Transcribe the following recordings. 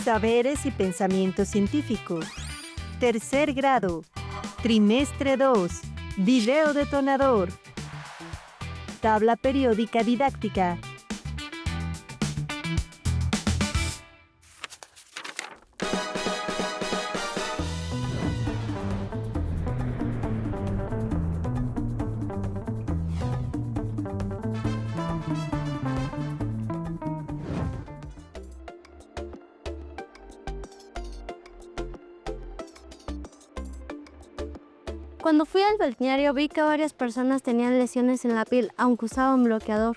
Saberes y Pensamiento Científico. Tercer grado. Trimestre 2. Video detonador. Tabla periódica didáctica. Cuando fui al balneario vi que varias personas tenían lesiones en la piel, aunque usaban bloqueador.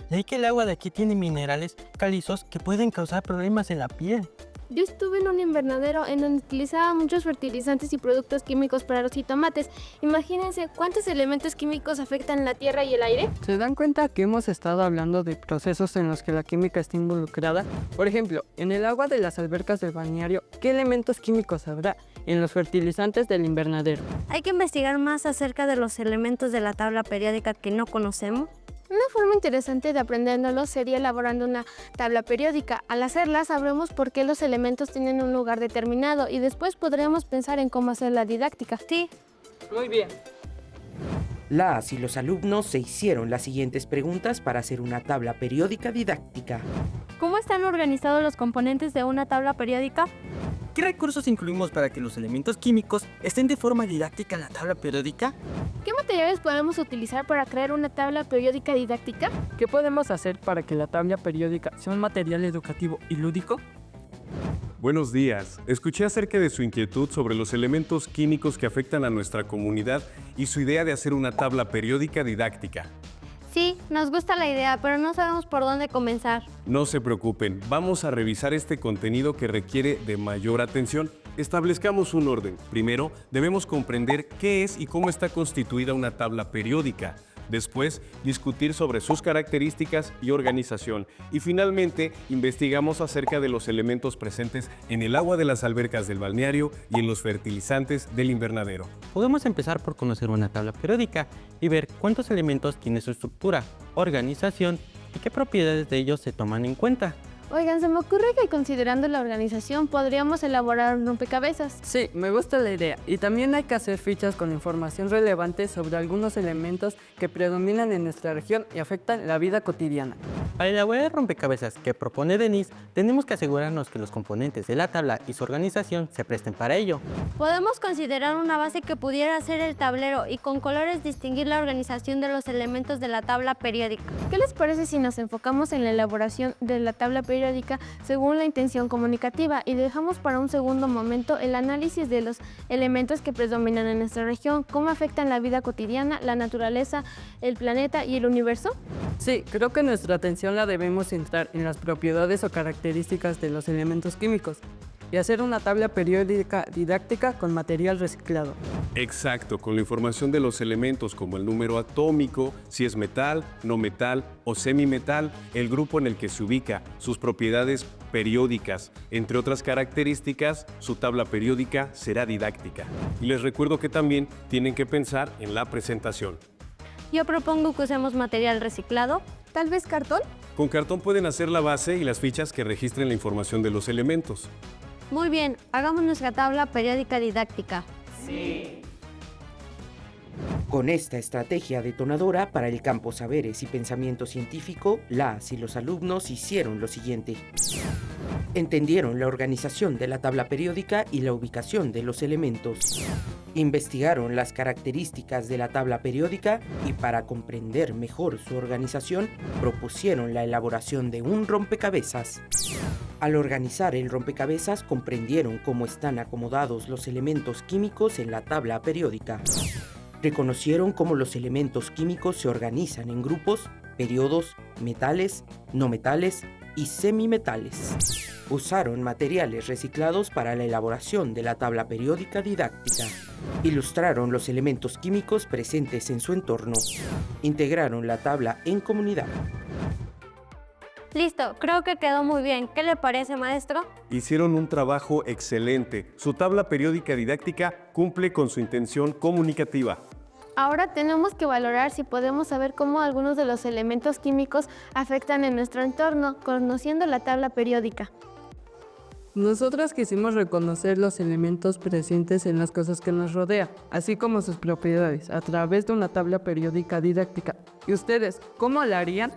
Leí que el agua de aquí tiene minerales calizos que pueden causar problemas en la piel. Yo estuve en un invernadero en donde utilizaban muchos fertilizantes y productos químicos para los jitomates. Imagínense cuántos elementos químicos afectan la tierra y el aire. ¿Se dan cuenta que hemos estado hablando de procesos en los que la química está involucrada? Por ejemplo, en el agua de las albercas del balneario, ¿qué elementos químicos habrá? En los fertilizantes del invernadero. Hay que investigar más acerca de los elementos de la tabla periódica que no conocemos. Una forma interesante de aprenderlo sería elaborando una tabla periódica. Al hacerla sabremos por qué los elementos tienen un lugar determinado y después podremos pensar en cómo hacer la didáctica. Sí. Muy bien. Las y los alumnos se hicieron las siguientes preguntas para hacer una tabla periódica didáctica. ¿Cómo están organizados los componentes de una tabla periódica? ¿Qué recursos incluimos para que los elementos químicos estén de forma didáctica en la tabla periódica? ¿Qué materiales podemos utilizar para crear una tabla periódica didáctica? ¿Qué podemos hacer para que la tabla periódica sea un material educativo y lúdico? Buenos días. Escuché acerca de su inquietud sobre los elementos químicos que afectan a nuestra comunidad y su idea de hacer una tabla periódica didáctica. Sí, nos gusta la idea, pero no sabemos por dónde comenzar. No se preocupen, vamos a revisar este contenido que requiere de mayor atención. Establezcamos un orden. Primero, debemos comprender qué es y cómo está constituida una tabla periódica. Después, discutir sobre sus características y organización. Y finalmente, investigamos acerca de los elementos presentes en el agua de las albercas del balneario y en los fertilizantes del invernadero. Podemos empezar por conocer una tabla periódica y ver cuántos elementos tiene su estructura, organización y qué propiedades de ellos se toman en cuenta. Oigan, se me ocurre que considerando la organización podríamos elaborar un rompecabezas. Sí, me gusta la idea. Y también hay que hacer fichas con información relevante sobre algunos elementos que predominan en nuestra región y afectan la vida cotidiana. Para elaborar el rompecabezas que propone Denise, tenemos que asegurarnos que los componentes de la tabla y su organización se presten para ello. Podemos considerar una base que pudiera ser el tablero y con colores distinguir la organización de los elementos de la tabla periódica. ¿Qué les parece si nos enfocamos en la elaboración de la tabla periódica según la intención comunicativa y dejamos para un segundo momento el análisis de los elementos que predominan en nuestra región, cómo afectan la vida cotidiana, la naturaleza, el planeta y el universo? Sí, creo que nuestra atención la debemos centrar en las propiedades o características de los elementos químicos y hacer una tabla periódica didáctica con material reciclado. Exacto, con la información de los elementos como el número atómico, si es metal, no metal o semimetal, el grupo en el que se ubica, sus propiedades periódicas, entre otras características, su tabla periódica será didáctica. Y les recuerdo que también tienen que pensar en la presentación. Yo propongo que usemos material reciclado. ¿Tal vez cartón? Con cartón pueden hacer la base y las fichas que registren la información de los elementos. Muy bien, hagamos nuestra tabla periódica didáctica. Con esta estrategia detonadora para el campo Saberes y Pensamiento Científico, las y los alumnos hicieron lo siguiente. Entendieron la organización de la tabla periódica y la ubicación de los elementos. Investigaron las características de la tabla periódica y para comprender mejor su organización, propusieron la elaboración de un rompecabezas. Al organizar el rompecabezas, comprendieron cómo están acomodados los elementos químicos en la tabla periódica. Reconocieron cómo los elementos químicos se organizan en grupos, periodos, metales, no metales y semimetales. Usaron materiales reciclados para la elaboración de la tabla periódica didáctica. Ilustraron los elementos químicos presentes en su entorno. Integraron la tabla en comunidad. Listo, creo que quedó muy bien. ¿Qué le parece, maestro? Hicieron un trabajo excelente. Su tabla periódica didáctica cumple con su intención comunicativa. Ahora tenemos que valorar si podemos saber cómo algunos de los elementos químicos afectan en nuestro entorno, conociendo la tabla periódica. Nosotros quisimos reconocer los elementos presentes en las cosas que nos rodean, así como sus propiedades, a través de una tabla periódica didáctica. ¿Y ustedes cómo la harían?